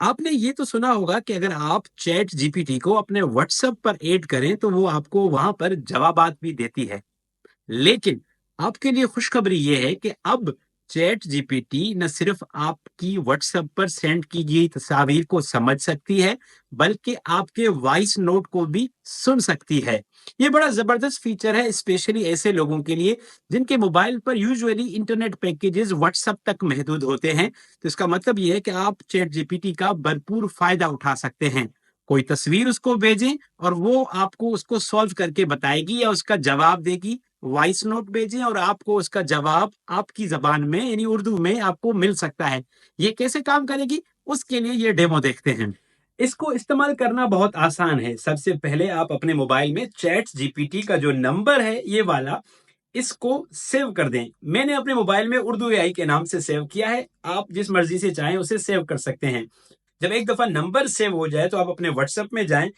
آپ نے یہ تو سنا ہوگا کہ اگر آپ چیٹ جی پی ٹی کو اپنے واٹس ایپ پر ایڈ کریں تو وہ آپ کو وہاں پر جوابات بھی دیتی ہے، لیکن آپ کے لیے خوشخبری یہ ہے کہ اب چیٹ جی پی ٹی نہ صرف آپ کی واٹس ایپ پر سینڈ کی گئی تصاویر کو سمجھ سکتی ہے بلکہ آپ کے وائس نوٹ کو بھی سن سکتی ہے۔ یہ بڑا زبردست فیچر ہے، اسپیشلی ایسے لوگوں کے لیے جن کے موبائل پر usually internet packages WhatsApp تک محدود ہوتے ہیں۔ تو اس کا مطلب یہ ہے کہ آپ چیٹ جی پی ٹی کا بھرپور فائدہ اٹھا سکتے ہیں۔ کوئی تصویر اس کو بھیجیں اور وہ آپ کو اس کو سالو کر کے بتائے گی یا اس کا جواب دے گی۔ وائس نوٹ بھیجیں اور آپ کو اس کا جواب آپ کی زبان میں یعنی اردو میں آپ کو مل سکتا ہے۔ یہ کیسے کام کرے گی اس کے لیے یہ ڈیمو دیکھتے ہیں۔ اس کو استعمال کرنا بہت آسان ہے۔ سب سے پہلے آپ اپنے موبائل میں چیٹ جی پی ٹی کا جو نمبر ہے یہ والا، اس کو سیو کر دیں۔ میں نے اپنے موبائل میں اردو اے آئی کے نام سے سیو کیا ہے، آپ جس مرضی سے چاہیں اسے سیو کر سکتے ہیں۔ جب ایک دفعہ نمبر سیو ہو جائے تو آپ اپنے واٹس ایپ میں جائیں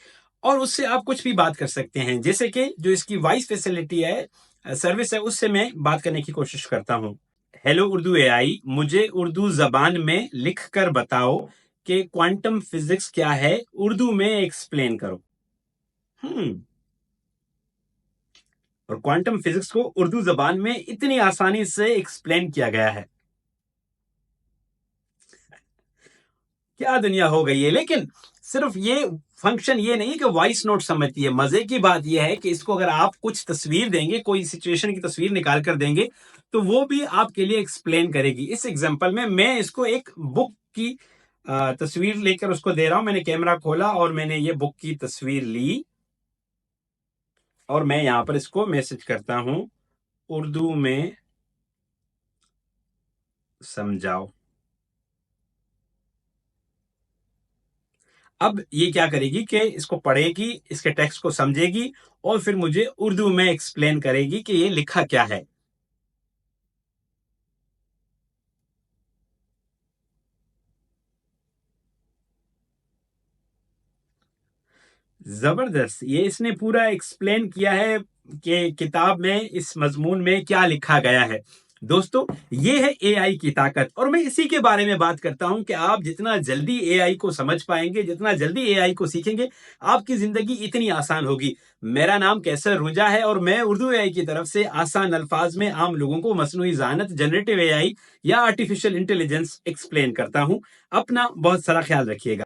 اور اس سے آپ کچھ بھی بات کر سکتے ہیں، جیسے کہ جو اس کی وائس فیسلٹی ہے، سروس ہے، اس سے میں بات کرنے کی کوشش کرتا ہوں۔ ہیلو اردو اے آئی، مجھے اردو زبان میں لکھ کر بتاؤ کہ کوانٹم فزکس کیا ہے، اردو میں ایکسپلین کرو۔ اور کوانٹم فزکس کو اردو زبان میں اتنی آسانی سے ایکسپلین کیا گیا ہے۔ کیا دنیا ہو گئی ہے! لیکن صرف یہ فنکشن یہ نہیں کہ وائس نوٹ سمجھتی ہے، مزے کی بات یہ ہے کہ اس کو اگر آپ کچھ تصویر دیں گے، کوئی سچویشن کی تصویر نکال کر دیں گے تو وہ بھی آپ کے لیے ایکسپلین کرے گی۔ اس ایگزامپل میں اس کو ایک بک کی تصویر لے کر اس کو دے رہا ہوں۔ میں نے کیمرہ کھولا اور میں نے یہ بک کی تصویر لی اور میں یہاں پر اس کو میسج کرتا ہوں، اردو میں سمجھاؤ۔ اب یہ کیا کرے گی کہ اس کو پڑھے گی، اس کے ٹیکسٹ کو سمجھے گی اور پھر مجھے اردو میں ایکسپلین کرے گی کہ یہ لکھا کیا ہے۔ زبردست! یہ اس نے پورا ایکسپلین کیا ہے کہ کتاب میں اس مضمون میں کیا لکھا گیا ہے۔ دوستو، یہ ہے اے آئی کی طاقت، اور میں اسی کے بارے میں بات کرتا ہوں کہ آپ جتنا جلدی اے آئی کو سمجھ پائیں گے، جتنا جلدی اے آئی کو سیکھیں گے، آپ کی زندگی اتنی آسان ہوگی۔ میرا نام کیسر رجا ہے اور میں اردو اے آئی کی طرف سے آسان الفاظ میں عام لوگوں کو مصنوعی ذہانت، جنریٹو اے آئی یا آرٹیفیشل انٹیلیجنس ایکسپلین کرتا ہوں۔ اپنا بہت سارا خیال رکھیے گا۔